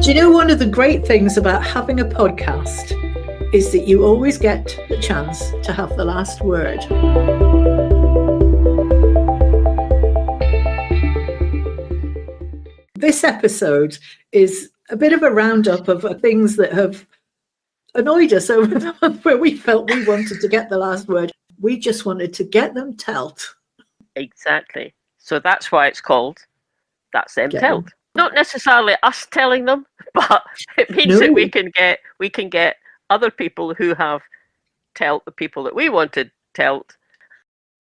Do you know one of the great things about having a podcast is that you always get the chance to have the last word. This episode is a bit of a roundup of things that have annoyed us over the month where we felt we wanted to get the last word. We just wanted to get them telt. Exactly. So that's why it's called That's Them Get Telt. them. Not necessarily us telling them, but it means that we can get other people who have telt the people that we wanted telt.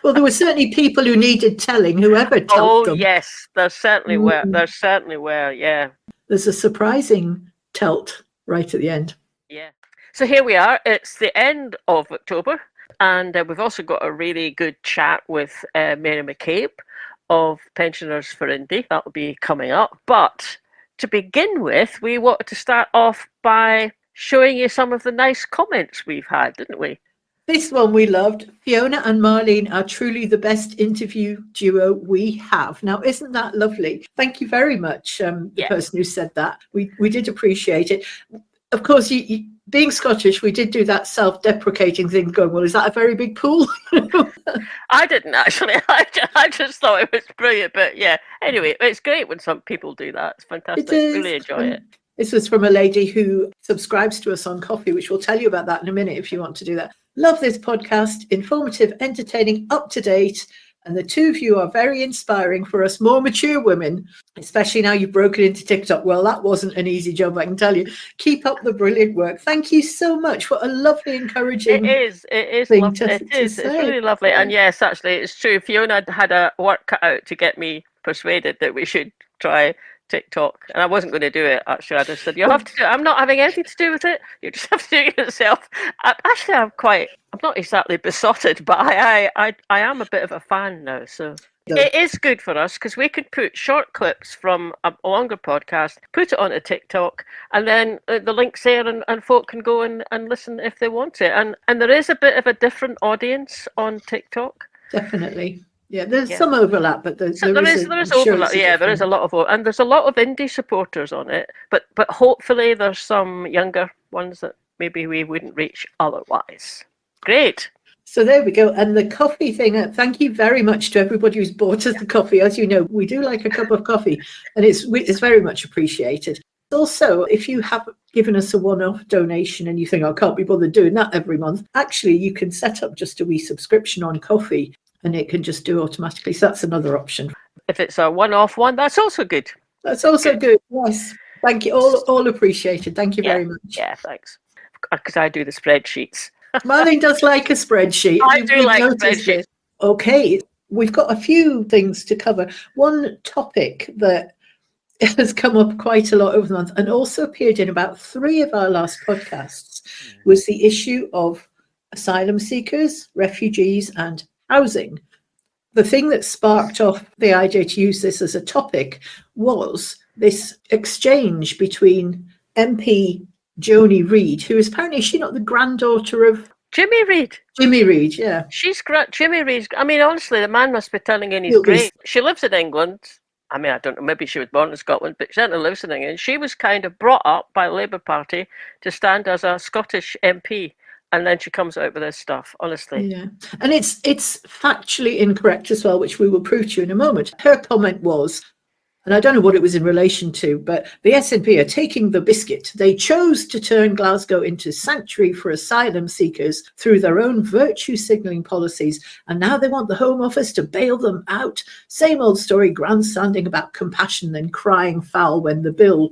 Well, there were certainly people who needed telling, whoever telt them. Oh yes, there certainly were. There certainly were. Yeah. There's a surprising telt right at the end. Yeah. So here we are. It's the end of October, and we've also got a really good chat with Mary McCabe of Pensioners for Indy. That will be coming up. But to begin with, we wanted to start off by showing you some of the nice comments we've had, didn't we? This one we loved. Fiona and Marlene are truly the best interview duo we have. Now, isn't that lovely? Thank you very much, the person who said that. We did appreciate it. Of course, you being Scottish, we did do that self-deprecating thing going, well, is that a very big pool? I didn't actually. I just thought it was brilliant. But yeah, anyway, it's great when some people do that. It's fantastic. Really enjoy it. This was from a lady who subscribes to us on Coffee, which we'll tell you about that in a minute if you want to do that. Love this podcast. Informative, entertaining, up to date. And the two of you are very inspiring for us more mature women, especially now you've broken into TikTok. Well, that wasn't an easy job, I can tell you. Keep up the brilliant work. Thank you so much. What a lovely, encouraging It is lovely. It's really lovely. And yes, actually, it's true. Fiona had a work cut out to get me persuaded that we should try TikTok, and I wasn't going to do it. Actually, I just said you'll have to do it. I'm not having anything to do with it. You just have to do it yourself. I'm not exactly besotted, but I am a bit of a fan now. So it is good for us because we can put short clips from a longer podcast, put it onto TikTok, and then the link's there, and folk can go and listen if they want it. And there is a bit of a different audience on TikTok. Definitely. Yeah, there's some overlap, but there is overlap. Yeah, there is a lot of, and there's a lot of indie supporters on it. But hopefully there's some younger ones that maybe we wouldn't reach otherwise. Great. So there we go. And the coffee thing, thank you very much to everybody who's bought us the coffee. As you know, we do like a cup of coffee, and it's very much appreciated. Also, if you have given us a one-off donation and you think, I can't be bothered doing that every month, actually, you can set up just a wee subscription on Coffee, and it can just do automatically. So that's another option. If it's a one-off one, that's also good. That's also good. Yes. Thank you. All appreciated. Thank you very much. Yeah, thanks. Because I do the spreadsheets. Marlene does like a spreadsheet. I do like spreadsheets. Okay. We've got a few things to cover. One topic that has come up quite a lot over the month and also appeared in about 3 of our last podcasts was the issue of asylum seekers, refugees, and housing. The thing that sparked off the idea to use this as a topic was this exchange between MP Joanie Reid, who is apparently, is she not the granddaughter of Jimmy Reid? Jimmy Reid, yeah. She's great. Jimmy Reid. I mean, honestly, the man must be telling you he's great. She lives in England. I mean, I don't know, maybe she was born in Scotland, but she certainly lives in England. She was kind of brought up by the Labour Party to stand as a Scottish MP. And then she comes out with this stuff, honestly. Yeah. And it's factually incorrect as well, which we will prove to you in a moment. Her comment was, and I don't know what it was in relation to, but the SNP are taking the biscuit. They chose to turn Glasgow into sanctuary for asylum seekers through their own virtue signalling policies. And now they want the Home Office to bail them out. Same old story, grandstanding about compassion, then crying foul when the bill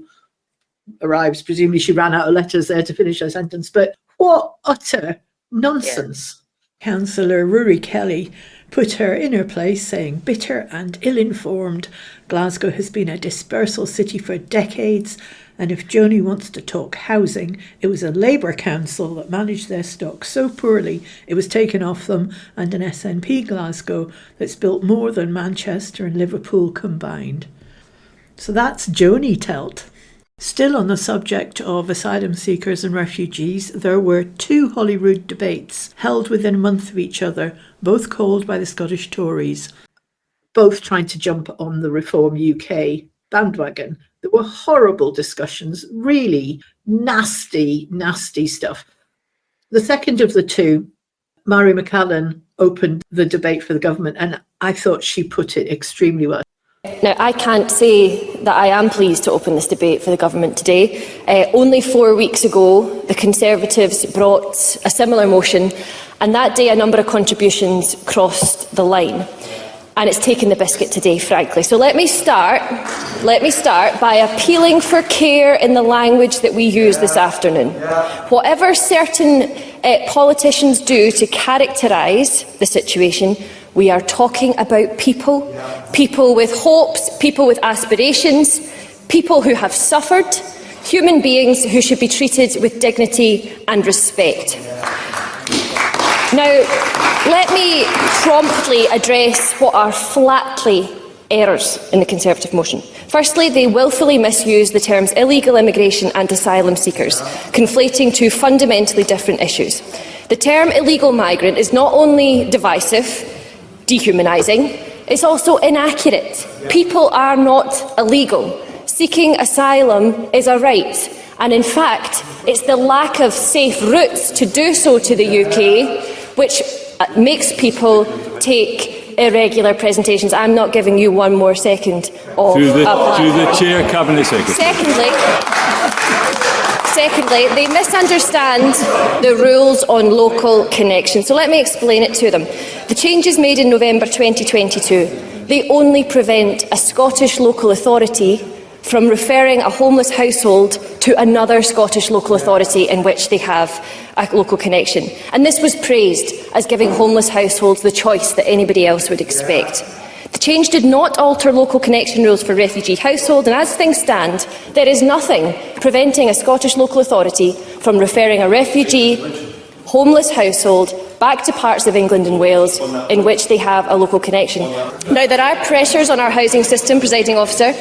arrives. Presumably she ran out of letters there to finish her sentence. But what utter nonsense. Yeah. Councillor Rory Kelly put her in her place, saying, bitter and ill-informed, Glasgow has been a dispersal city for decades, and if Joanie wants to talk housing, it was a Labour council that managed their stock so poorly it was taken off them, and an SNP Glasgow that's built more than Manchester and Liverpool combined. So that's Joanie Telt. Still on the subject of asylum seekers and refugees, there were 2 Holyrood debates held within a month of each other, both called by the Scottish Tories. both trying to jump on the Reform UK bandwagon. There were horrible discussions, really nasty, nasty stuff. The second of the two, Mary McCabe, opened the debate for the government, and I thought she put it extremely well. Now, I can't say that I am pleased to open this debate for the government today. Only 4 weeks ago, the Conservatives brought a similar motion, and that day a number of contributions crossed the line. And it's taken the biscuit today, frankly. So let me start by appealing for care in the language that we use this afternoon. Whatever certain politicians do to characterise the situation, we are talking about people, people with hopes, people with aspirations, people who have suffered, human beings who should be treated with dignity and respect. Now, let me promptly address what are flatly errors in the Conservative motion. Firstly, they wilfully misuse the terms illegal immigration and asylum seekers, conflating two fundamentally different issues. The term illegal migrant is not only divisive, dehumanising, it's also inaccurate. People are not illegal. Seeking asylum is a right, and in fact, it's the lack of safe routes to do so to the UK which makes people take irregular presentations. I'm not giving you one more second of to the Chair, Cabinet Secretary. Secondly, they misunderstand the rules on local connection. So let me explain it to them. The changes made in November 2022, they only prevent a Scottish local authority from referring a homeless household to another Scottish local authority in which they have a local connection. And this was praised as giving homeless households the choice that anybody else would expect. The change did not alter local connection rules for refugee households, and as things stand, there is nothing preventing a Scottish local authority from referring a refugee homeless household back to parts of England and Wales in which they have a local connection. Now, there are pressures on our housing system, Presiding Officer,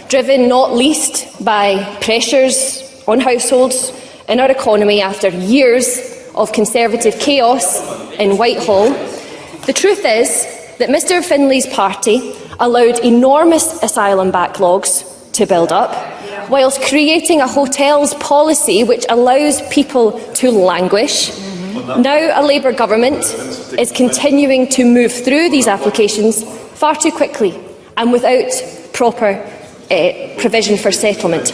driven not least by pressures on households in our economy after years of Conservative chaos in Whitehall. The truth is that Mr Findlay's party allowed enormous asylum backlogs to build up, whilst creating a hotels policy which allows people to languish. Now a Labour government is continuing to move through these applications far too quickly and without proper provision for settlement.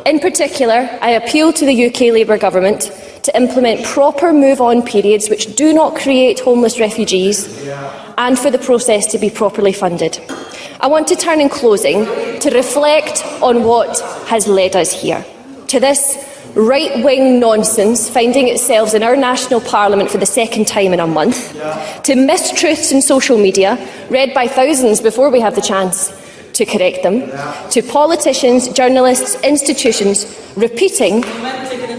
In particular, I appeal to the UK Labour government to implement proper move-on periods which do not create homeless refugees, and for the process to be properly funded. I want to turn in closing to reflect on what has led us here, to this right-wing nonsense finding itself in our national parliament for the second time in a month, to mistruths in social media, read by thousands before we have the chance to correct them, to politicians, journalists, institutions repeating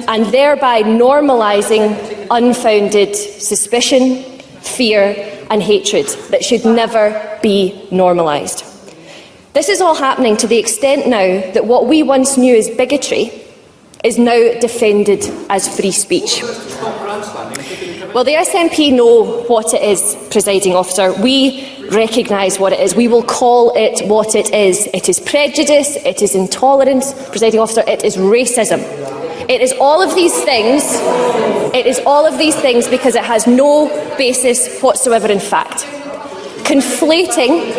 and thereby normalising unfounded suspicion, fear and hatred that should never be normalised. This is all happening to the extent now that what we once knew as bigotry is now defended as free speech. Well, the SNP know what it is, Presiding Officer. We recognise what it is. We will call it what it is. It is prejudice, it is intolerance, Presiding Officer, it is racism. It is all of these things. It is all of these things because it has no basis whatsoever in fact. Conflating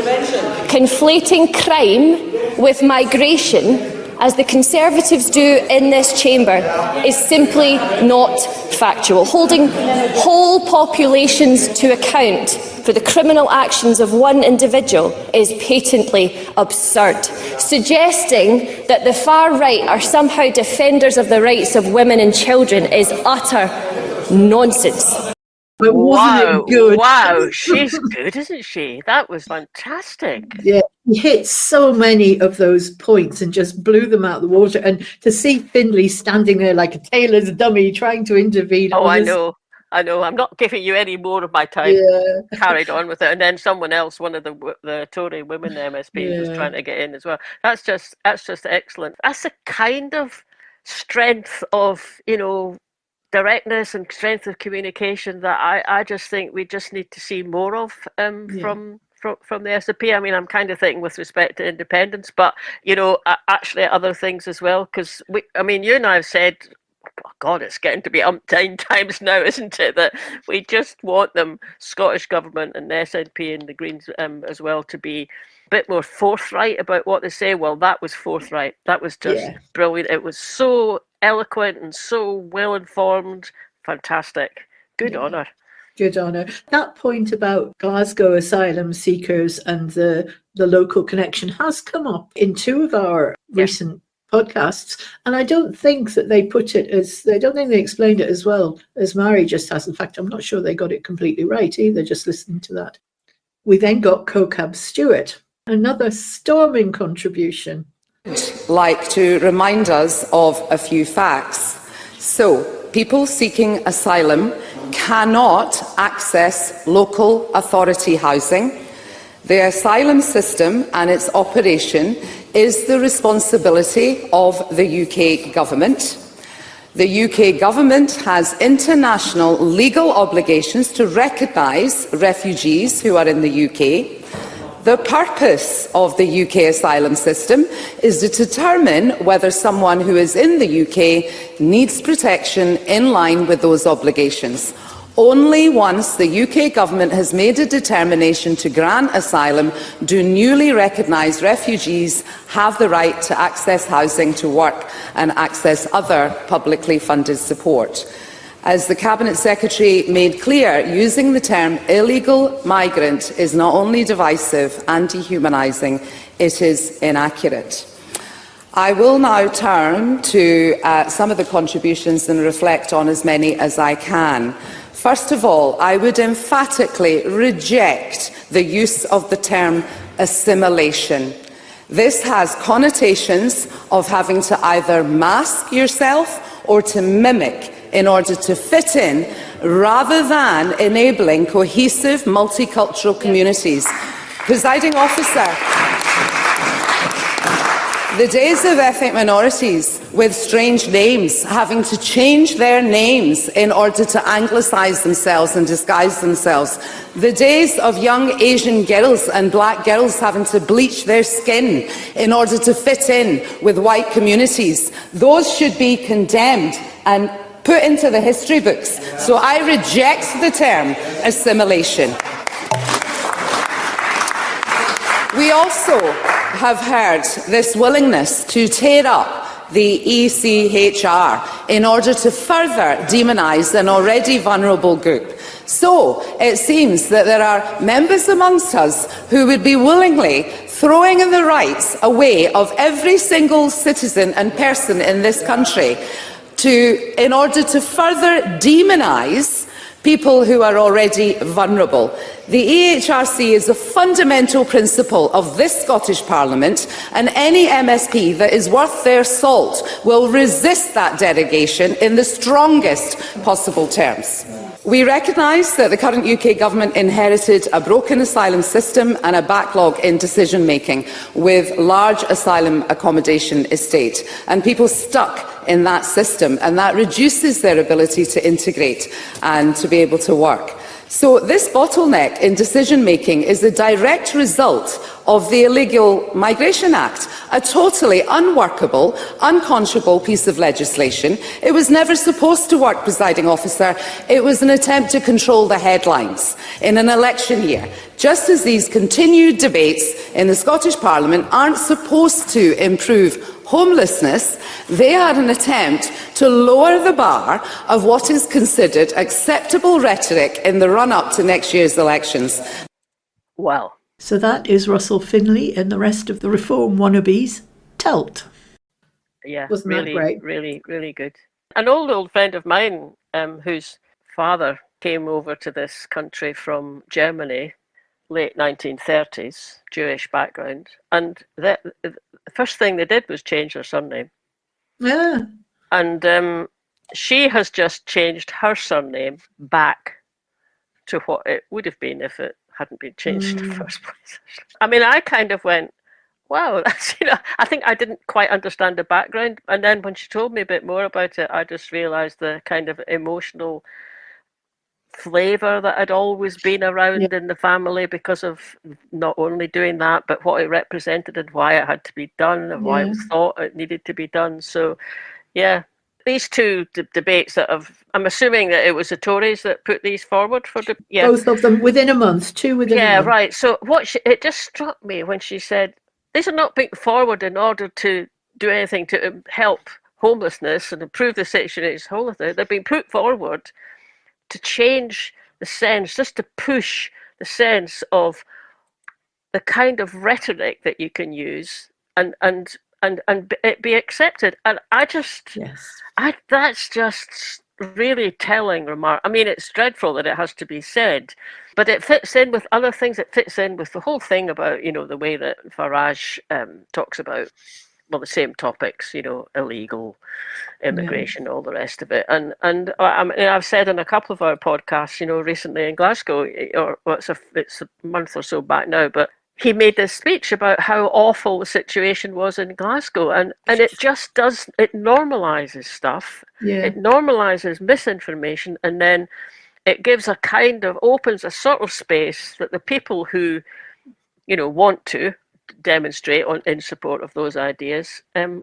crime with migration, as the Conservatives do in this chamber, is simply not factual. Holding whole populations to account for the criminal actions of one individual is patently absurd. Suggesting that the far right are somehow defenders of the rights of women and children is utter nonsense. But wasn't it good? Wow, she's good, isn't she? That was fantastic. Yeah, he hit so many of those points and just blew them out of the water. And to see Findlay standing there like a tailor's dummy trying to intervene. Oh, I know. I'm not giving you any more of my time. Yeah. Carried on with it, and then someone else, one of the Tory women MSPs, was trying to get in as well. That's just excellent. That's the kind of strength of, directness and strength of communication that I just think we just need to see more of from from the SNP. I mean, I'm kind of thinking with respect to independence, but actually other things as well. Because you and I have said, oh God, it's getting to be umpteen times now, isn't it? That we just want them, Scottish Government and the SNP and the Greens as well, to be a bit more forthright about what they say. Well, that was forthright. That was just brilliant. It was so eloquent and so well informed. Fantastic. Good on her. Good on her. That point about Glasgow asylum seekers and the local connection has come up in two of our recent podcasts, and I don't think that they explained it as well as Mary just has. In fact, I'm not sure they got it completely right either, just listening to that. We then got CoCab Stewart, another storming contribution. Like to remind us of a few facts. So, people seeking asylum cannot access local authority housing. The asylum system and its operation is the responsibility of the UK Government. The UK Government has international legal obligations to recognise refugees who are in the UK. The purpose of the UK asylum system is to determine whether someone who is in the UK needs protection in line with those obligations. Only once the UK Government has made a determination to grant asylum do newly recognised refugees have the right to access housing, to work and access other publicly funded support. As the Cabinet Secretary made clear, using the term illegal migrant is not only divisive and dehumanising, it is inaccurate. I will now turn to some of the contributions and reflect on as many as I can. First of all, I would emphatically reject the use of the term assimilation. This has connotations of having to either mask yourself or to mimic in order to fit in, rather than enabling cohesive multicultural communities. Presiding Officer, the days of ethnic minorities with strange names having to change their names in order to anglicise themselves and disguise themselves, the days of young Asian girls and black girls having to bleach their skin in order to fit in with white communities, those should be condemned and put into the history books. So I reject the term assimilation. We also have heard this willingness to tear up the ECHR in order to further demonise an already vulnerable group. So it seems that there are members amongst us who would be willingly throwing in the rights away of every single citizen and person in this country in order to further demonise people who are already vulnerable. The EHRC is a fundamental principle of this Scottish Parliament, and any MSP that is worth their salt will resist that derogation in the strongest possible terms. We recognise that the current UK Government inherited a broken asylum system and a backlog in decision-making with large asylum accommodation estate and people stuck in that system, and that reduces their ability to integrate and to be able to work. So this bottleneck in decision-making is a direct result of the Illegal Migration Act, a totally unworkable, unconscionable piece of legislation. It was never supposed to work, Presiding Officer. It was an attempt to control the headlines in an election year. Just as these continued debates in the Scottish Parliament aren't supposed to improve homelessness, they are an attempt to lower the bar of what is considered acceptable rhetoric in the run-up to next year's elections. Wow. So that is Russell Findlay and the rest of the reform wannabes. Telt. Yeah, Wasn't really, that great? really, really good. An old friend of mine whose father came over to this country from Germany, late 1930s, Jewish background, and the first thing they did was change her surname. Yeah. And she has just changed her surname back to what it would have been if it hadn't been changed in the first place. I mean, I kind of went, wow, that's, I think I didn't quite understand the background. And then when she told me a bit more about it, I just realised the kind of emotional flavour that had always been around in the family because of not only doing that, but what it represented and why it had to be done and why it was thought it needed to be done. So, yeah, these two debates that I'm assuming that it was the Tories that put these forward for the... Yeah. Both of them within a month, two within a month. Yeah, right. So it just struck me when she said, these are not being forward in order to do anything to help homelessness and improve the situation of homelessness. They've been put forward to change the sense, just to push the sense of the kind of rhetoric that you can use and it be accepted. And that's just really telling remark. I mean, it's dreadful that it has to be said, but it fits in with other things. It fits in with the whole thing about, the way that Farage talks about, well, the same topics, illegal immigration, all the rest of it. And I mean, I've said in a couple of our podcasts, recently in Glasgow, it's a month or so back now, but he made this speech about how awful the situation was in Glasgow, and it just it normalises stuff. Yeah. It normalises misinformation, and then it gives opens a sort of space that the people who, want to demonstrate in support of those ideas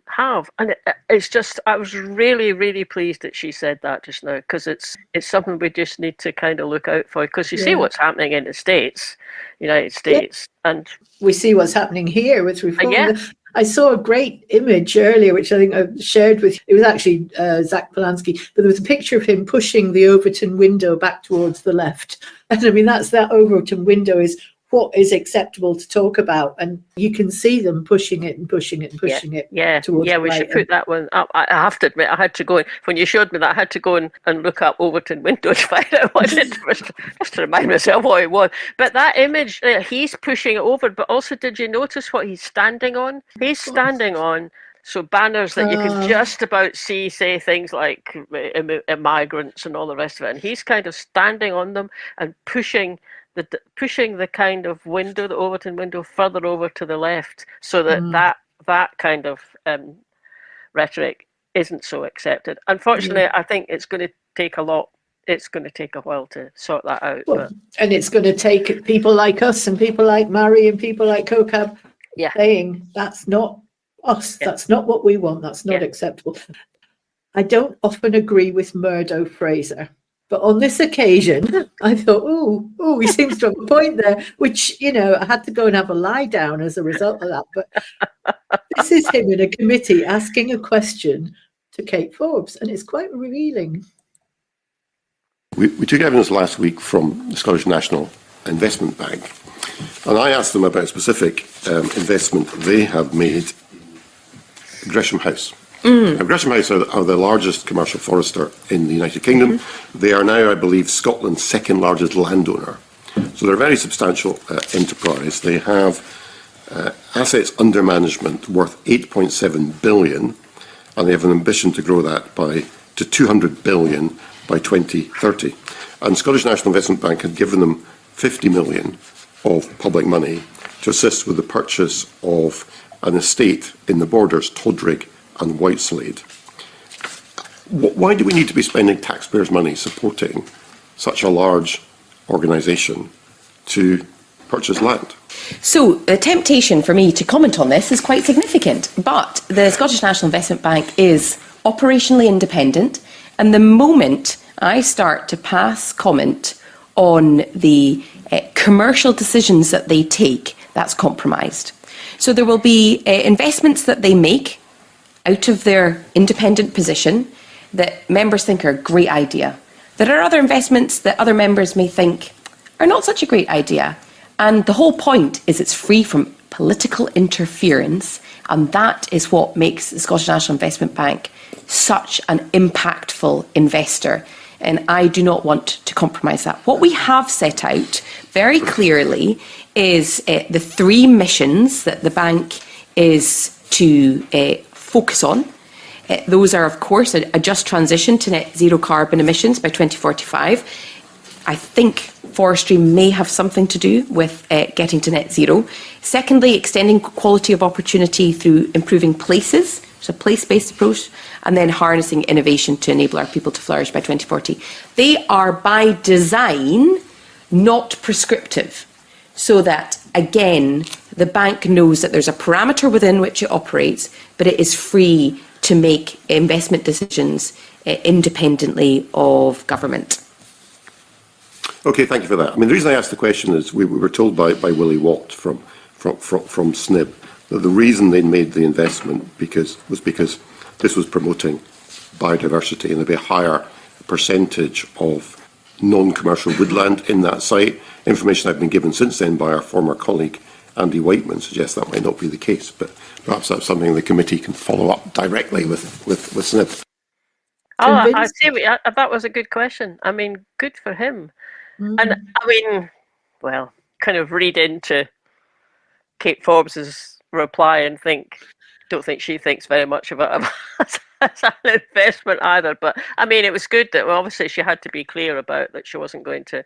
have. And it's just, I was really, really pleased that she said that just now, because it's something we just need to kind of look out for, because you see what's happening in the United States, and we see what's happening here with reform. I saw a great image earlier, which I think I shared with you. It was actually Zach Polanski, but there was a picture of him pushing the Overton window back towards the left. And I mean, that Overton window is what is acceptable to talk about, and you can see them pushing it towards we should put that one up. I have to admit, I had to go in, when you showed me that, I had to go in and look up Overton window to find out what it was, just to remind myself what it was. But that image, he's pushing it over, but also, did you notice what he's standing on? He's standing on banners that you can just about see, say things like migrants and all the rest of it, and he's kind of standing on them and pushing the kind of window, the Overton window, further over to the left, so that kind of rhetoric isn't so accepted. Unfortunately, I think it's going to take a lot. It's going to take a while to sort that out. And it's going to take people like us and people like Mary and people like COCAB saying, that's not us, that's not what we want, that's not acceptable. I don't often agree with Murdo Fraser, but on this occasion, I thought, he seems to have a point there, which, I had to go and have a lie down as a result of that. But this is him in a committee asking a question to Kate Forbes, and it's quite revealing. We took evidence last week from the Scottish National Investment Bank, and I asked them about a specific investment they have made, Gresham House. Now, Gresham House are the largest commercial forester in the United Kingdom. They are now, I believe, Scotland's second largest landowner. So they're a very substantial enterprise. They have assets under management worth 8.7 billion, and they have an ambition to grow that to 200 billion by 2030. And Scottish National Investment Bank had given them 50 million of public money to assist with the purchase of an estate in the borders, Todrig and Whiteslade. Why do we need to be spending taxpayers' money supporting such a large organisation to purchase land? So the temptation for me to comment on this is quite significant, but the Scottish National Investment Bank is operationally independent, and the moment I start to pass comment on the commercial decisions that they take, that's compromised. So there will be investments that they make out of their independent position that members think are a great idea. There are other investments that other members may think are not such a great idea. And the whole point is it's free from political interference, and that is what makes the Scottish National Investment Bank such an impactful investor. And I do not want to compromise that. What we have set out very clearly is the three missions that the bank is to focus on. Those are, of course, a just transition to net zero carbon emissions by 2045. I think forestry may have something to do with getting to net zero. Secondly, extending quality of opportunity through improving places, It's a place-based approach, and then harnessing innovation to enable our people to flourish by 2040. They are by design not prescriptive, so that, again, the bank knows that there's a parameter within which it operates, but it is free to make investment decisions independently of government. Okay, thank you for that. I mean, the reason I asked the question is we were told by Willie Watt from SNIB that the reason they made the investment was because this was promoting biodiversity and there'd be a higher percentage of non-commercial woodland in that site. Information I've been given since then by our former colleague Andy Whiteman suggests that might not be the case, but perhaps that's something the committee can follow up directly with SNIB. Oh, I see. That was a good question. I mean, good for him. Mm-hmm. And I mean, well, kind of read into Kate Forbes's reply and don't think she thinks very much about it as an investment either. But I mean, it was good that obviously she had to be clear about that she wasn't going to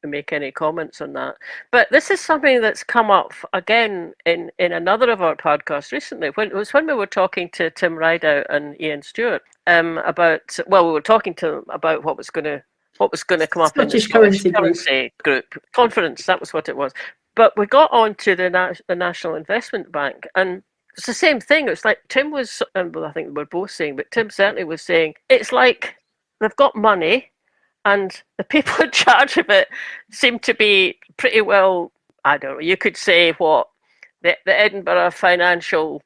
make any comments on that. But this is something that's come up again in another of our podcasts recently. When we were talking to Tim Rideout and Ian Stewart about we were talking to them about what was going to come up in the Scottish Currency Group conference. That was what it was. But we got on to the National Investment Bank, and it's the same thing. It's like Tim was, well, I think we were both saying, but Tim certainly was saying, it's like they've got money, and the people in charge of it seem to be pretty well, I don't know, you could say what, the Edinburgh financial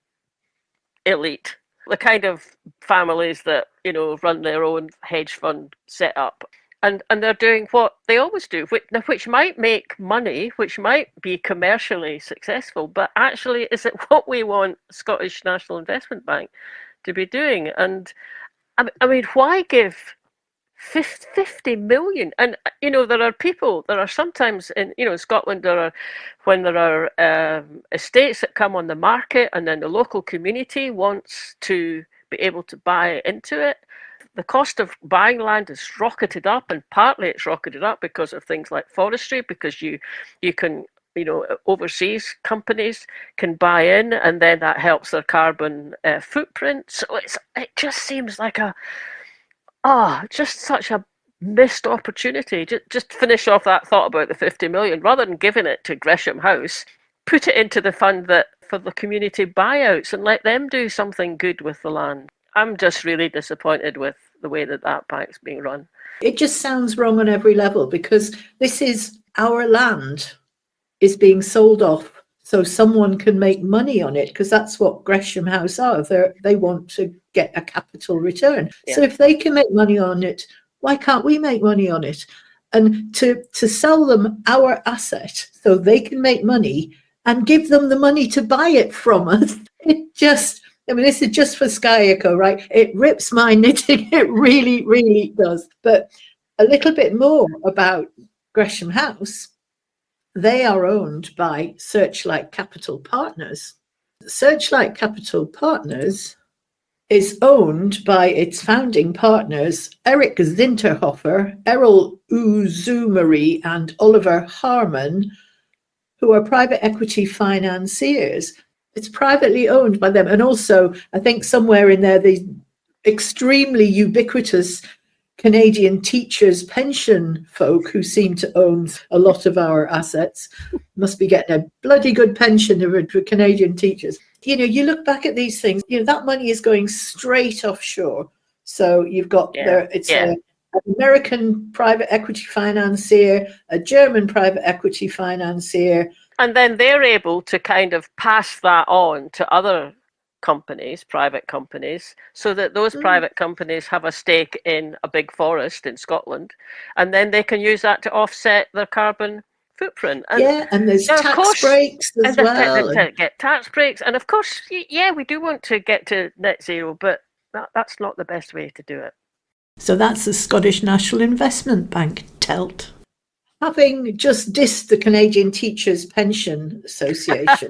elite, the kind of families that, run their own hedge fund setup. And they're doing what they always do, which might make money, which might be commercially successful, but actually is it what we want Scottish National Investment Bank to be doing? And I mean, why give 50 million? And there are sometimes in Scotland when there are estates that come on the market, and then the local community wants to be able to buy into it. The cost of buying land has rocketed up, and partly it's rocketed up because of things like forestry, because you can, overseas companies can buy in, and then that helps their carbon footprint. So it just seems like just such a missed opportunity. Just finish off that thought about the 50 million, rather than giving it to Gresham House, put it into the fund for the community buyouts and let them do something good with the land. I'm just really disappointed with the way that bank's being run. It just sounds wrong on every level, because this is our land is being sold off so someone can make money on it, because that's what Gresham House are. They want to get a capital return. Yeah. So if they can make money on it, why can't we make money on it? And to sell them our asset so they can make money and give them the money to buy it from us, this is just for Sky Echo, right? It rips my knitting. It really, really does. But a little bit more about Gresham House. They are owned by Searchlight Capital Partners. Searchlight Capital Partners is owned by its founding partners, Eric Zinterhofer, Errol Uzumari, and Oliver Harmon, who are private equity financiers. It's privately owned by them. And also, I think somewhere in there, the extremely ubiquitous Canadian teachers' pension folk who seem to own a lot of our assets must be getting a bloody good pension for Canadian teachers. You look back at these things, that money is going straight offshore. So you've got an American private equity financier, a German private equity financier. And then they're able to kind of pass that on to other companies, private companies, so that those private companies have a stake in a big forest in Scotland, and then they can use that to offset their carbon footprint. And there's tax breaks as well. Get tax breaks, and of course, we do want to get to net zero, but that's not the best way to do it. So that's the Scottish National Investment Bank, Telt. Having just dissed the Canadian Teachers Pension Association.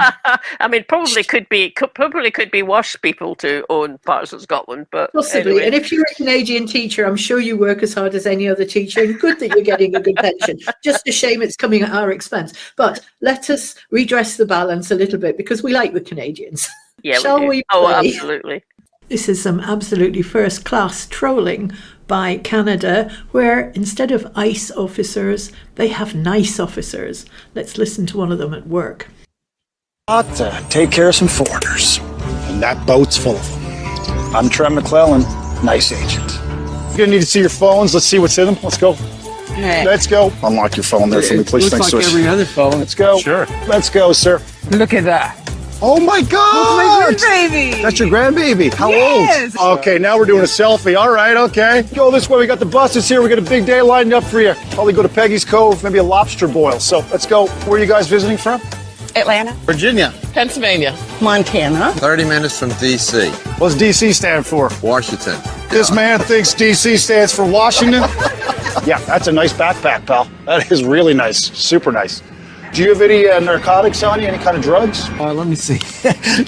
I mean, probably could be worse people to own parts of Scotland, but possibly. Anyway. And if you're a Canadian teacher, I'm sure you work as hard as any other teacher, and good that you're getting a good pension. Just a shame it's coming at our expense. But let us redress the balance a little bit, because we like the Canadians. Yeah, Shall we do. we Oh, play? absolutely. This is some absolutely first-class trolling by Canada, where instead of ICE officers, they have nice officers. Let's listen to one of them at work. Take care of some foreigners, and that boat's full of them. I'm Trent McClellan, nice agent. You're gonna need to see your phones. Let's see what's in them. Let's go. Hey. Let's go. Unlock your phone there for me, please. Looks Thanks, like sir. every other phone. Let's go. Sure. Let's go, sir. Look at that. Oh my God! That's my grandbaby. That's your grandbaby. How Yes. old? Okay, now we're doing a selfie. All right, okay. Go this way. We got the buses here. We got a big day lined up for you. Probably go to Peggy's Cove, maybe a lobster boil. So let's go. Where are you guys visiting from? Atlanta, Virginia. Pennsylvania, Montana. 30 minutes from D.C. What's DC stand for? Washington. This man thinks DC stands for Washington. Yeah, that's a nice backpack, pal. That is really nice. Super nice. Do you have any narcotics on you? Any kind of drugs? Let me see.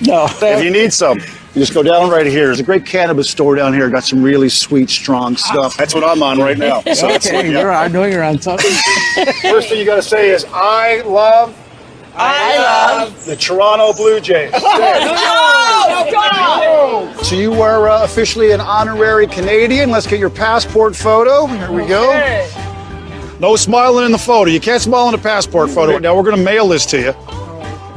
No. If you need some, you just go down right here. There's a great cannabis store down here. Got some really sweet, strong stuff. That's what I'm on right now. So Okay, I know you're on something. First thing you got to say is, I love the Toronto Blue Jays. So you are officially an honorary Canadian. Let's get your passport photo. Here we go. No smiling in the photo. You can't smile in a passport photo. Now we're going to mail this to you.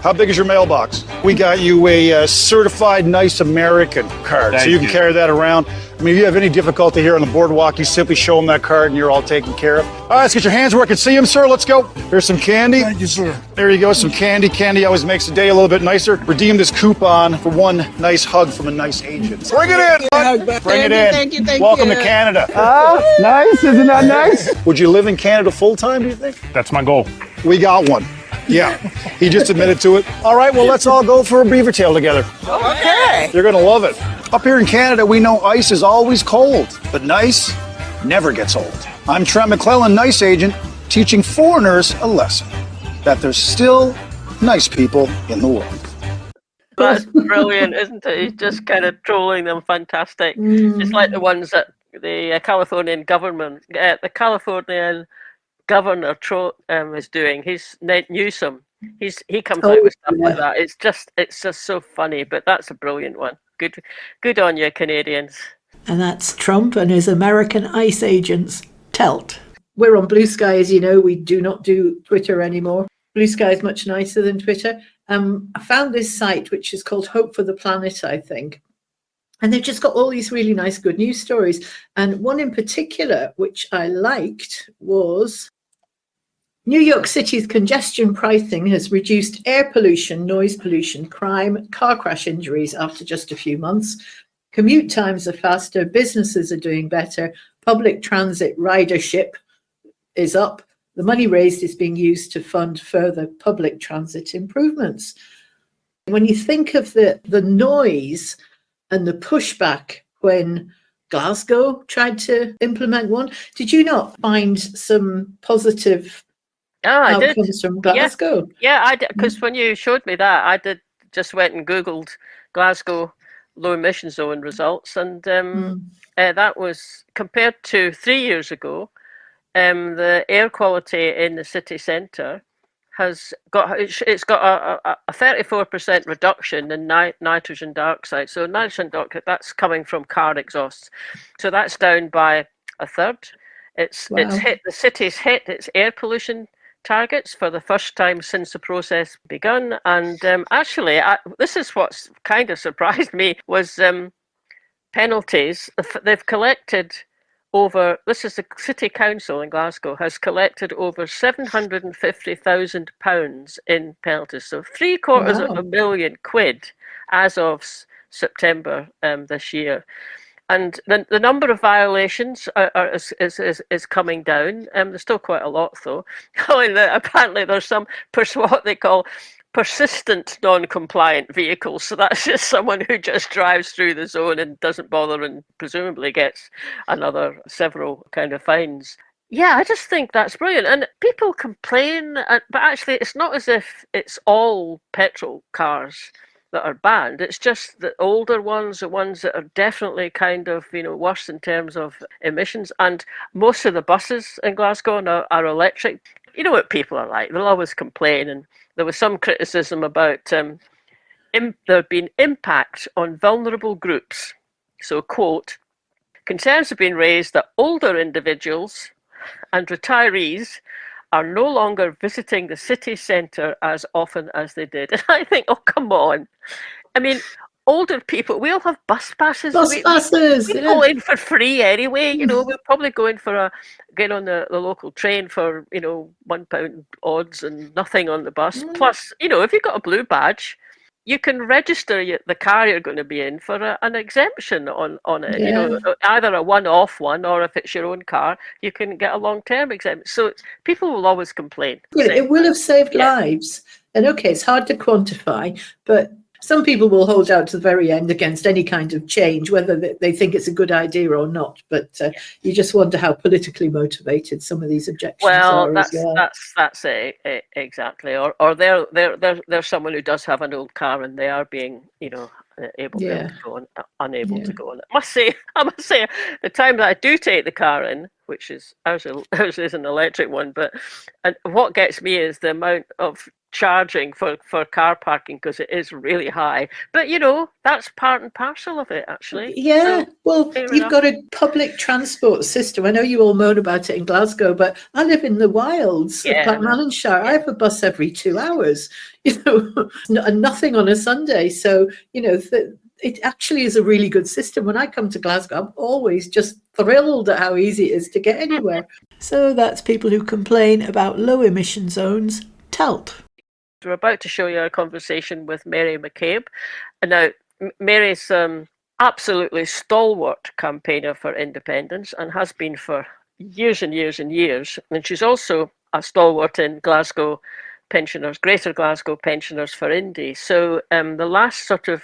How big is your mailbox? We got you a certified nice American card, so you can carry that around. I mean, if you have any difficulty here on the boardwalk, you simply show them that card and you're all taken care of. All right, let's get your hands where I can see them, sir. Let's go. Here's some candy. Thank you, sir. There you go, some candy. Candy always makes the day a little bit nicer. Redeem this coupon for one nice hug from a nice agent. Bring it in, bud. Bring it in. Thank you. Welcome to Canada. Nice, isn't that nice? Would you live in Canada full time, do you think? That's my goal. We got one. Yeah, he just admitted to it. All right, well, let's all go for a beaver tail together. Okay. You're going to love it. Up here in Canada, we know ice is always cold, but nice never gets old. I'm Trent McClellan, nice agent, teaching foreigners a lesson, that there's still nice people in the world. That's brilliant, isn't it? He's just kind of trolling them. Fantastic. It's like the ones that the Californian government, the Californian governor is doing. He's Ned Newsom. He comes out with stuff like that. It's just so funny. But that's a brilliant one. Good on you, Canadians. And that's Trump and his American ICE agents, Telt. We're on Blue Sky, as you know. We do not do Twitter anymore. Blue Sky is much nicer than Twitter. I found this site, which is called Hope for the Planet, I think. And they've just got all these really nice, good news stories. And one in particular, which I liked, was New York City's congestion pricing has reduced air pollution, noise pollution, crime, car crash injuries after just a few months. Commute times are faster, businesses are doing better, public transit ridership is up. The money raised is being used to fund further public transit improvements. When you think of the noise and the pushback when Glasgow tried to implement one, did you not find some positive outcomes from Glasgow? Yeah, I did, because when you showed me that, I just went and Googled Glasgow low emission zone results, and that was compared to 3 years ago. The air quality in the city centre has got a 34% reduction in nitrogen dioxide. So nitrogen dioxide, that's coming from car exhausts. So that's down by a third. It's hit, the city's hit its air pollution targets for the first time since the process begun. And actually, this is what's kind of surprised me was penalties. They've collected this is the City Council in Glasgow, has collected over £750,000 in penalties. So £750,000 as of September this year. And the number of violations is coming down. There's still quite a lot, though. Apparently, there's some what they call persistent non-compliant vehicles. So that's just someone who just drives through the zone and doesn't bother and presumably gets another several kind of fines. Yeah, I just think that's brilliant. And people complain, but actually it's not as if it's all petrol cars that are banned. It's just the older ones, the ones that are definitely kind of, worse in terms of emissions. And most of the buses in Glasgow are electric. You know what people are like. They'll always complain. And there was some criticism about have been impact on vulnerable groups. So, quote, concerns have been raised that older individuals and retirees are no longer visiting the city centre as often as they did. And I think, oh, come on. I mean, older people, we all have bus passes. We go in for free anyway. You know, we're probably going for get on the local train for, you know, £1 odds and nothing on the bus. Plus, you know, if you've got a blue badge, you can register the car you're going to be in for an exemption on it. Yeah. You know, either a one-off one, or if it's your own car, you can get a long-term exemption. So people will always complain. It will have saved lives. And okay, it's hard to quantify, but some people will hold out to the very end against any kind of change, whether they think it's a good idea or not. But you just wonder how politically motivated some of these objections are. That's it exactly. Or there's someone who does have an old car and they are being, you know, able to go on, unable to go on it. I must say, the time that I do take the car in, which is ours is an electric one, and what gets me is the amount of charging for car parking, because it is really high. But you know, that's part and parcel of it, actually. Yeah, so, well, you've got a public transport system. I know you all moan about it in Glasgow, but I live in the wilds of Clackmannanshire. I have a bus every 2 hours, you know, and nothing on a Sunday. So, you know, it actually is a really good system. When I come to Glasgow, I'm always just thrilled at how easy it is to get anywhere. So that's people who complain about low emission zones. Telt. We're about to show you a conversation with Mary McCabe. And now, Mary's absolutely stalwart campaigner for independence and has been for years and years and years. And she's also a stalwart in Glasgow pensioners, Greater Glasgow pensioners for Indy. So the last sort of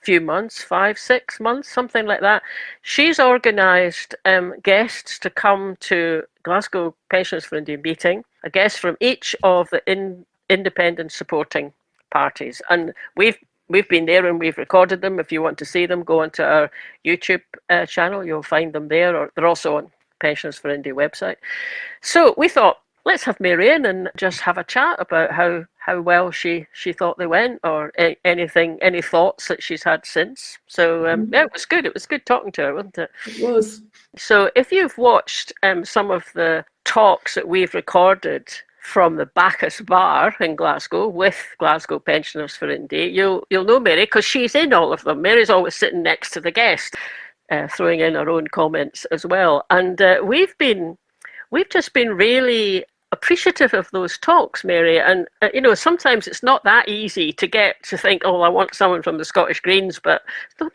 few months, 5-6 months, something like that, she's organised guests to come to Glasgow Pensioners for Indy meeting, a guest from each of the independent supporting parties. And we've been there and we've recorded them. If you want to see them, go onto our YouTube channel, you'll find them there, or they're also on Pensioners for Indy website. So we thought, let's have Mary in and just have a chat about how well she thought they went, or any thoughts that she's had since. So it was good. It was good talking to her, wasn't it? It was. So if you've watched some of the talks that we've recorded from the Bacchus Bar in Glasgow with Glasgow Pensioners for Indy, you'll know Mary, because she's in all of them. Mary's always sitting next to the guest, throwing in her own comments as well. And we've just been really appreciative of those talks, Mary. And you know, sometimes it's not that easy to get to think, oh, I want someone from the Scottish Greens, but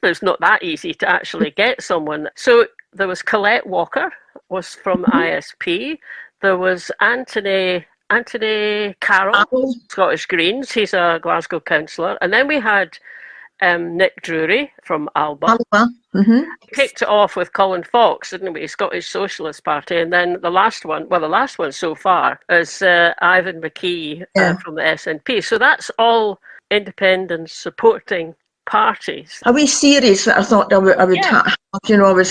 it's not that easy to actually get someone. So there was Colette Walker, was from ISP. There was Anthony Carroll, Scottish Greens. He's a Glasgow councillor. And then we had Nick Drury from Alba. Mm-hmm. Kicked it off with Colin Fox, didn't we? Scottish Socialist Party. And then the last one so far, is Ivan McKee from the SNP. So that's all independent supporting parties. A wee series that I thought I would have. You know, I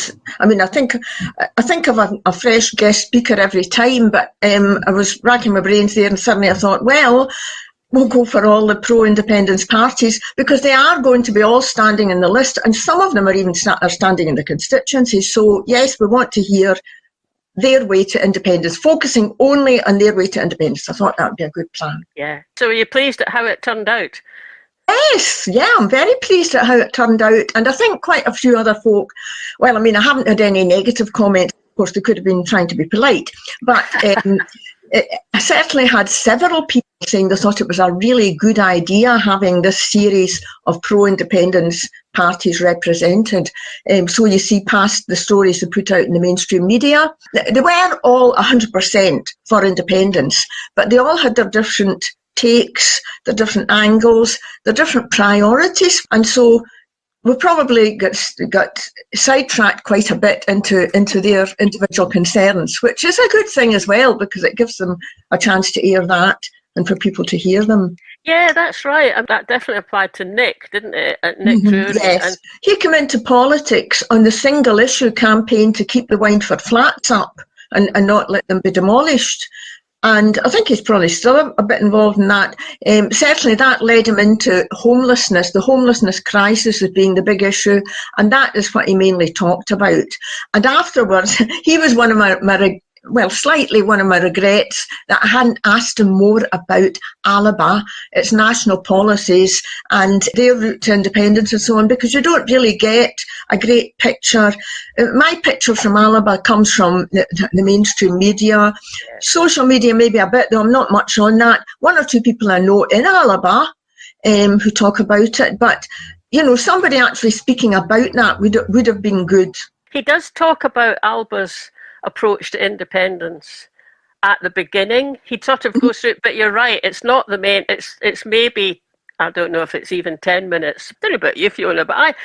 think of a fresh guest speaker every time, but I was racking my brains there, and suddenly I thought, well, we'll go for all the pro-independence parties, because they are going to be all standing in the list, and some of them are even standing in the constituencies. So yes, we want to hear their way to independence, focusing only on their way to independence. I thought that would be a good plan. Yeah. So are you pleased at how it turned out? Yes, yeah, I'm very pleased at how it turned out. And I think quite a few other folk, well, I mean, I haven't had any negative comments. Of course, they could have been trying to be polite. But I certainly had several people saying they thought it was a really good idea having this series of pro-independence parties represented. So you see, past the stories they put out in the mainstream media, they weren't all 100% for independence, but they all had their different takes, the different angles, the different priorities, and so we probably got sidetracked quite a bit into their individual concerns, which is a good thing as well, because it gives them a chance to air that and for people to hear them. Yeah, that's right. And that definitely applied to Nick, didn't it? Nick Drury. Yes. He came into politics on the single issue campaign to keep the Windford flats up and not let them be demolished. And I think he's probably still a bit involved in that. Certainly that led him into homelessness, the homelessness crisis as being the big issue. And that is what he mainly talked about. And afterwards, he was one of slightly one of my regrets that I hadn't asked him more about ALBA, its national policies and their route to independence and so on, because you don't really get a great picture. My picture from ALBA comes from the mainstream media. Social media maybe a bit, though I'm not much on that. One or two people I know in ALBA who talk about it, but somebody actually speaking about that would have been good. He does talk about ALBA's approach to independence at the beginning. He sort of goes through it, but you're right, it's not the main, it's maybe, I don't know if it's even 10 minutes. I don't know about you, Fiona, but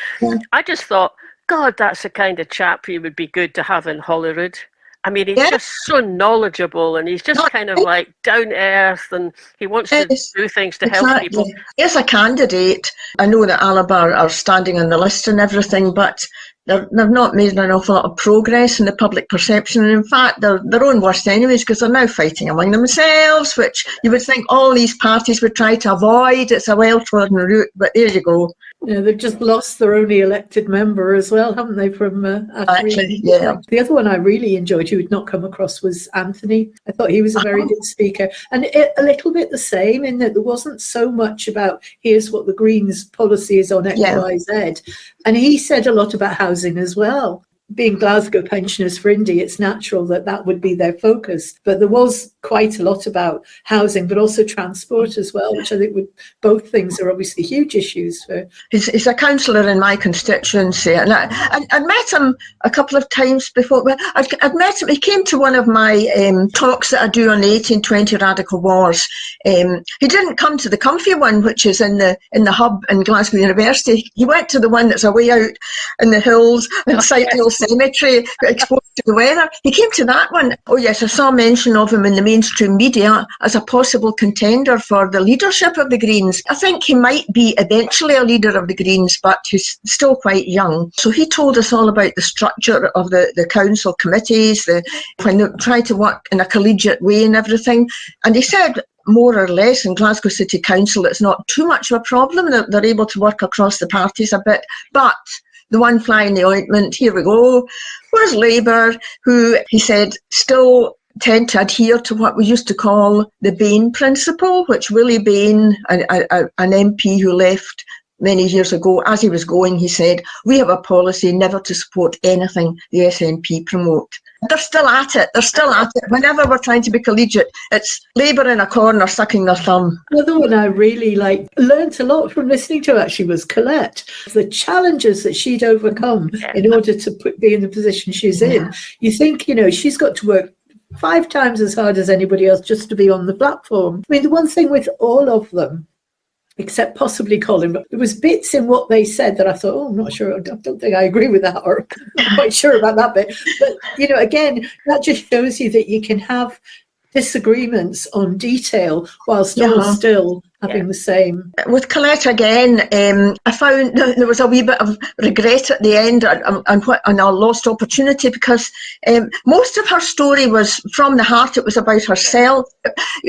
I just thought, God, that's the kind of chap who would be good to have in Holyrood. I mean, he's just so knowledgeable, and he's just kind of like down to earth, and he wants to do things to help people. As a candidate, I know that ALBA are standing on the list and everything, but they've not made an awful lot of progress in the public perception. And in fact, they're their own worst enemies, because they're now fighting among themselves, which you would think all these parties would try to avoid. It's a well-trodden route, but there you go. Yeah, they've just lost their only elected member as well, haven't they, from Actually, yeah. The other one I really enjoyed, who had not come across, was Anthony. I thought he was a very good speaker. And a little bit the same, in that there wasn't so much about, here's what the Greens policy is on X, Y, Z. And he said a lot about housing as well. Being Glasgow pensioners for Indy, it's natural that would be their focus. But there was quite a lot about housing, but also transport as well, which I think both things are obviously huge issues for. He's a councillor in my constituency, and I'd met him a couple of times before. I'd met him. He came to one of my talks that I do on the 1820 Radical Wars. He didn't come to the comfy one, which is in the hub in Glasgow University. He went to the one that's away out in the hills inside the old cemetery, exposed to the weather. He came to that one. Oh yes, I saw mention of him in the mainstream media as a possible contender for the leadership of the Greens. I think he might be eventually a leader of the Greens, but he's still quite young. So he told us all about the structure of the council committees, when they try to work in a collegiate way and everything. And he said, more or less, in Glasgow City Council, it's not too much of a problem. They're able to work across the parties a bit. But the one fly in the ointment, here we go, was Labour, who, he said, still tend to adhere to what we used to call the Bain principle, which Willie Bain, an MP who left many years ago, as he was going, he said, we have a policy never to support anything the SNP promote. They're still at it. Whenever we're trying to be collegiate, it's Labour in a corner sucking their thumb. Another one I really learnt a lot from listening to actually was Colette. The challenges that she'd overcome in order to be in the position she's in. You think, she's got to work 5 times as hard as anybody else just to be on the platform. I mean, the one thing with all of them, except possibly Colin, but there was bits in what they said that I thought, I'm not sure, I don't think I agree with that, or I'm not quite sure about that bit. But, again, that just shows you that you can have disagreements on detail whilst all still having the same. With Colette again, I found there was a wee bit of regret at the end and a lost opportunity, because most of her story was from the heart. It was about herself.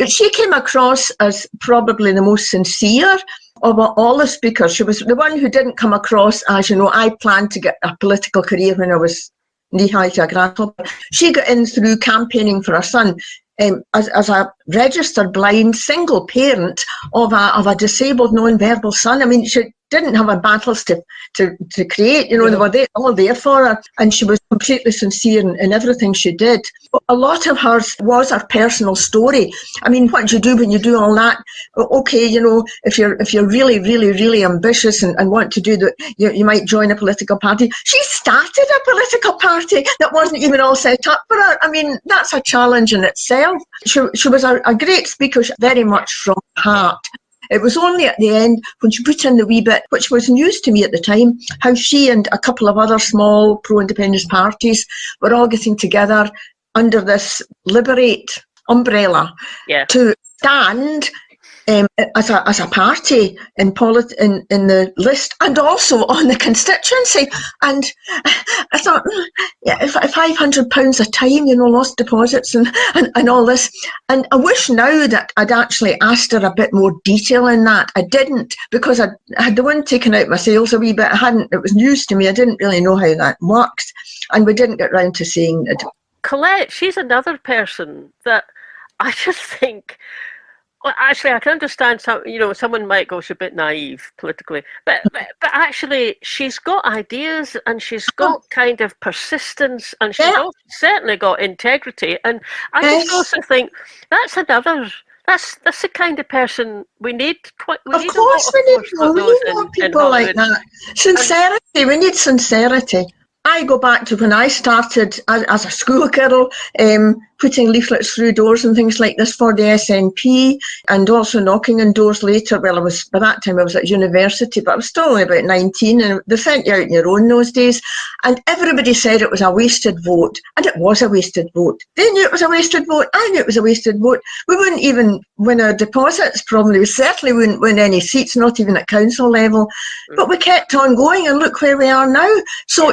She came across as probably the most sincere of all the speakers. She was the one who didn't come across as, I planned to get a political career when I was knee-high to a grasshopper. She got in through campaigning for her son. As a registered blind single parent of a disabled non-verbal son. I mean, she didn't have a battles to create, they were all there for her, and she was completely sincere in everything she did. But a lot of hers was her personal story. I mean, what do you do when you do all that? Okay, if you're really, really, really ambitious and want to do that, you might join a political party. She started a political party that wasn't even all set up for her. I mean, that's a challenge in itself. She was a great speaker, very much from the heart. It was only at the end, when she put in the wee bit, which was news to me at the time, how she and a couple of other small pro-independence parties were all getting together under this Liberate umbrella to stand as a party in the list and also on the constituency. And I thought, yeah, if £500 a time, lost deposits and all this. And I wish now that I'd actually asked her a bit more detail in that. I didn't, because I had the one taken out my sales a wee bit. It was news to me. I didn't really know how that works. And we didn't get round to saying it. Colette, she's another person that I just think, well, actually, I can understand someone might go, she's a bit naive politically, but actually, she's got ideas and she's got kind of persistence and she's also certainly got integrity. And I just also think that's the kind of person we need. Of course, we need more people like that. Sincerity. We need sincerity. I go back to when I started as a schoolgirl, putting leaflets through doors and things like this for the SNP, and also knocking on doors later. Well, by that time I was at university, but I was still only about 19, and they sent you out on your own those days. And everybody said it was a wasted vote, and it was a wasted vote. They knew it was a wasted vote. I knew it was a wasted vote. We wouldn't even win our deposits, probably. We certainly wouldn't win any seats, not even at council level. But we kept on going, and look where we are now. So,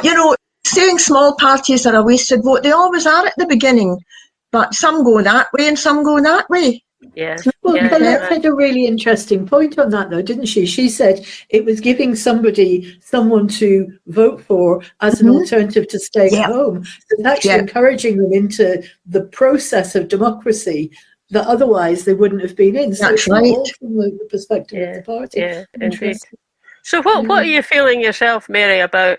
saying small parties are a wasted vote, they always are at the beginning. But some go that way and some go that way. Yeah. Well, Colette had a really interesting point on that, though, didn't she? She said it was giving someone to vote for as an alternative to staying at home. So it's actually encouraging them into the process of democracy that otherwise they wouldn't have been in. So That's right. All from the perspective of the party. Yeah, indeed. So what are you feeling yourself, Mary, about?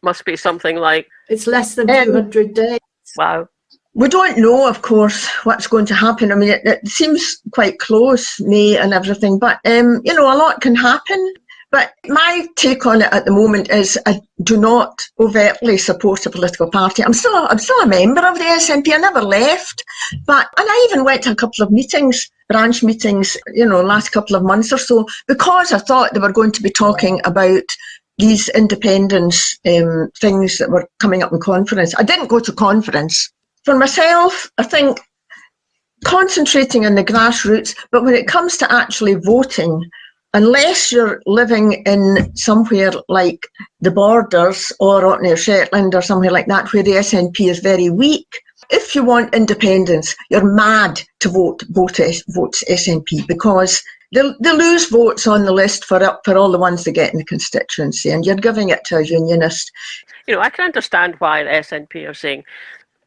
Must be something like... It's less than 200 days. Wow. We don't know, of course, what's going to happen. I mean, it seems quite close, May and everything, but, a lot can happen. But my take on it at the moment is I do not overtly support a political party. I'm still a member of the SNP. I never left. And I even went to a couple of meetings, branch meetings, last couple of months or so, because I thought they were going to be talking about these independence things that were coming up in conference. I didn't go to conference. For myself, I think concentrating on the grassroots, but when it comes to actually voting, unless you're living in somewhere like the Borders or near Shetland or somewhere like that, where the SNP is very weak, if you want independence, you're mad to vote SNP, because they lose votes on the list for all the ones they get in the constituency, and you're giving it to a unionist. I can understand why the SNP are saying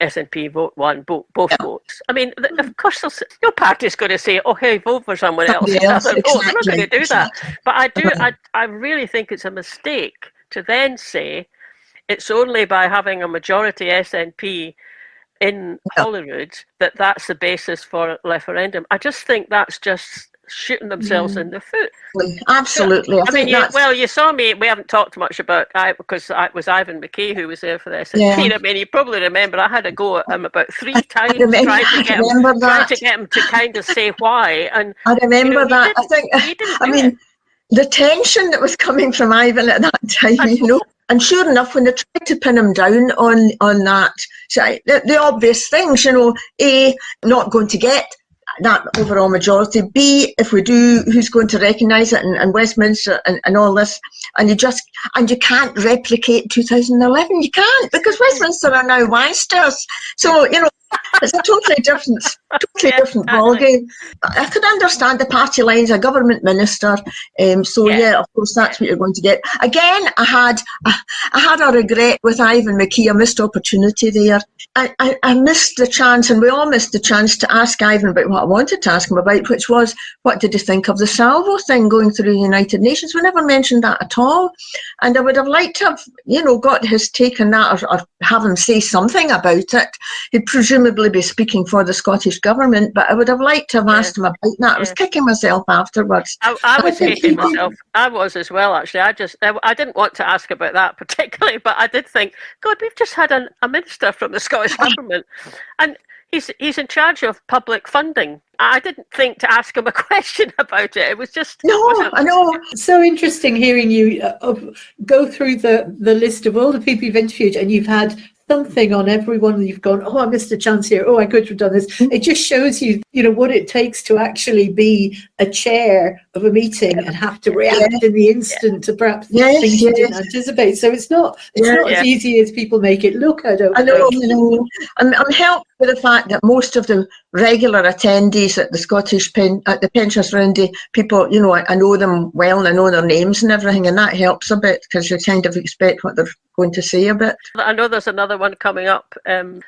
SNP vote one, both votes. I mean, of course, no party's going to say, "Oh, hey, vote for someone else." They're not going to do that. But I really think it's a mistake to then say it's only by having a majority SNP in Holyrood that's the basis for a referendum. I just think that's just shooting themselves in the foot. Absolutely. I mean, you saw me. We haven't talked much about because it was Ivan McKay who was there for the SNP. Yeah. I mean, you probably remember I had a go at him about 3 times trying to get him to kind of say why. And I remember that. I think the tension that was coming from Ivan at that time, And sure enough, when they tried to pin him down on that, so the obvious things, A, not going to get that overall majority, B, if we do, who's going to recognise it, and Westminster and all this, and you can't replicate 2011, you can't, because Westminster are now Weisters, so it's a totally different ballgame. I could understand the party lines, a government minister, of course that's what you're going to get. Again, I had a regret with Ivan McKay, a missed opportunity there. I missed the chance, and we all missed the chance to ask Ivan about what I wanted to ask him about, which was, what did he think of the salvo thing going through the United Nations? We never mentioned that at all. And I would have liked to have, got his take on that, or have him say something about it. He'd presumably be speaking for the Scottish Government, but I would have liked to have asked him about that. I was kicking myself afterwards. I was kicking myself. I was as well, actually. I didn't want to ask about that particularly, but I did think, God, we've just had a minister from the Scottish Government, and he's in charge of public funding. I didn't think to ask him a question about it. It was just... I know. It's so interesting hearing you go through the list of all the people you've interviewed, and you've had something on everyone you've gone, oh, I missed a chance here. Oh, I could have done this. It just shows you, what it takes to actually be a chair of a meeting and have to react in the instant to perhaps things you didn't anticipate. So it's not as easy as people make it look. I know. I'm helped with the fact that most of the regular attendees at the at the Pensioners Roundy, people, I know them well and I know their names and everything, and that helps a bit because you kind of expect what they're going to say a bit. I know there's another one coming up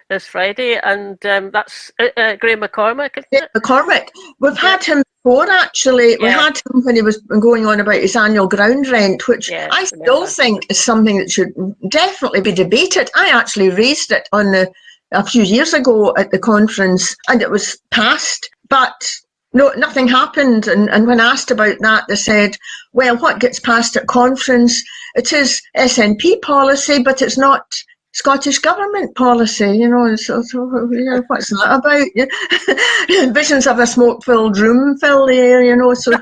this Friday, and that's Graham McCormick, isn't it? McCormick. We've had him before, actually. We had him when he was going on about his annual ground rent, which I still think is something that should definitely be debated. I actually raised it a few years ago at the conference, and it was passed, but no, nothing happened. And when asked about that, they said, well, what gets passed at conference, it is SNP policy, but it's not Scottish Government policy, so what's that about? Visions of a smoke-filled room fill the air, so.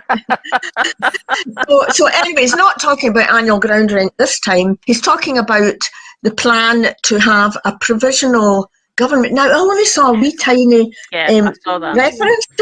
so anyway, he's not talking about annual ground rent this time. He's talking about the plan to have a provisional government. Now, I only saw a wee tiny reference to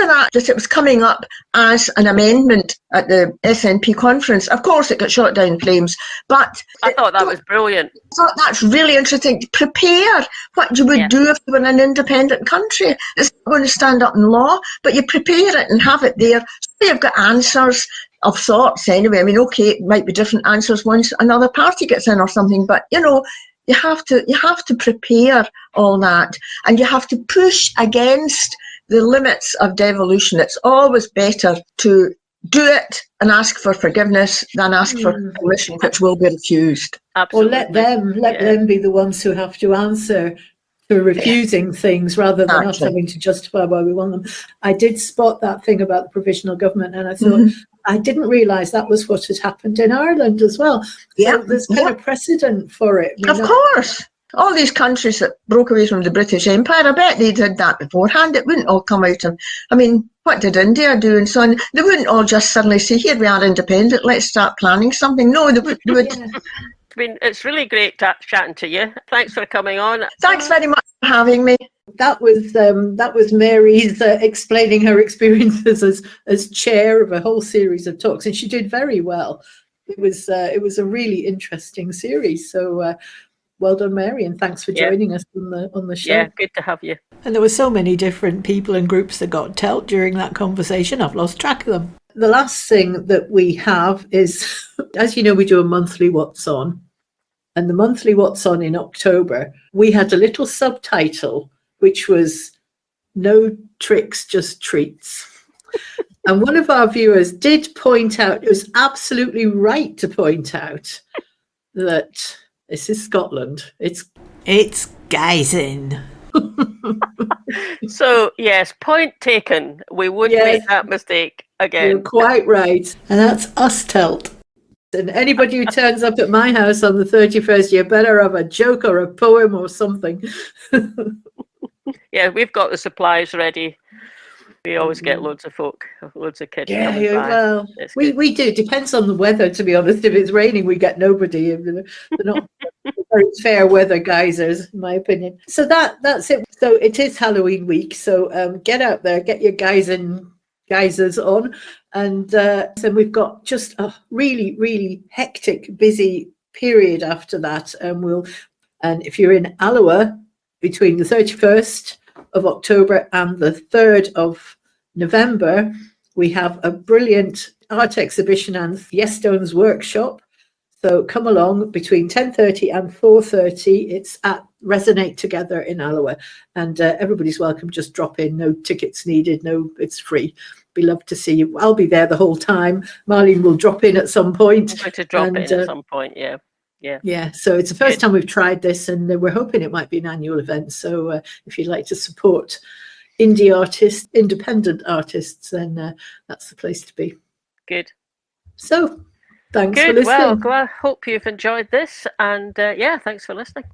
that it was coming up as an amendment at the SNP conference. Of course, it got shot down in flames, but I thought that was brilliant. I thought that's really interesting. Prepare what you would do if you were in an independent country. It's not going to stand up in law, but you prepare it and have it there. So you've got answers of sorts anyway. I mean, okay, it might be different answers once another party gets in or something, but you have to prepare all that, and you have to push against the limits of devolution. It's always better to do it and ask for forgiveness than ask for permission, which will be refused. Absolutely. Or let them be the ones who have to answer for refusing things rather than us having to justify why we want them. I did spot that thing about the provisional government, and I thought, I didn't realise that was what had happened in Ireland as well. So there's kind of precedent for it. Of course. All these countries that broke away from the British Empire, I bet they did that beforehand. It wouldn't all come out of, what did India do and so on? They wouldn't all just suddenly say, here we are independent, let's start planning something. No, they would. It's really great chatting to you. Thanks for coming on. Thanks very much for having me. That was Mary's explaining her experiences as chair of a whole series of talks, and she did very well. It was a really interesting series. So well done, Mary, and thanks for joining us on the show. Yeah, good to have you. And there were so many different people and groups that got Telt during that conversation. I've lost track of them. The last thing that we have is, as you know, we do a monthly What's On. And the monthly What's On in October, we had a little subtitle, which was No Tricks, Just Treats. And one of our viewers did point out, it was absolutely right to point out, that this is Scotland. It's Geysin. So, yes, point taken. We wouldn't make that mistake again. You're quite right. And that's us, Telt. And anybody who turns up at my house on the 31st, you better have a joke or a poem or something. Yeah, we've got the supplies ready. We always get loads of kids. Yeah, well, we do. It depends on the weather, to be honest. If it's raining, we get nobody. They're not very fair weather geysers, in my opinion. So that's it. So it is Halloween week. So get out there, get your geysers on. And then we've got just a really, really hectic, busy period after that. And if you're in Alloa, between the 31st of October and the 3rd of November, we have a brilliant art exhibition and Yestones workshop. So come along between 10:30 and 4:30. It's at Resonate Together in Alloa, and everybody's welcome. Just drop in. No tickets needed. No, it's free. Be love to see you. I'll be there the whole time. Marlene will drop in at some point. I'm going to drop in at some point. Yeah. Yeah, so it's the first time we've tried this, and we're hoping it might be an annual event. So if you'd like to support indie artists, independent artists, then that's the place to be. Good. So thanks for listening. Well, I hope you've enjoyed this, and thanks for listening.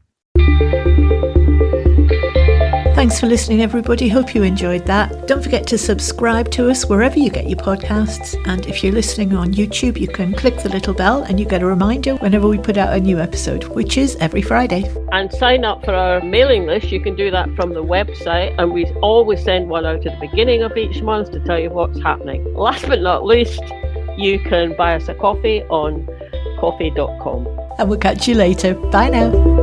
Thanks for listening, everybody. Hope you enjoyed that. Don't forget to subscribe to us wherever you get your podcasts. And if you're listening on YouTube, you can click the little bell and you get a reminder whenever we put out a new episode, which is every Friday. And sign up for our mailing list. You can do that from the website, and we always send one out at the beginning of each month to tell you what's happening. Last but not least, you can buy us a coffee on coffee.com. And we'll catch you later. Bye now.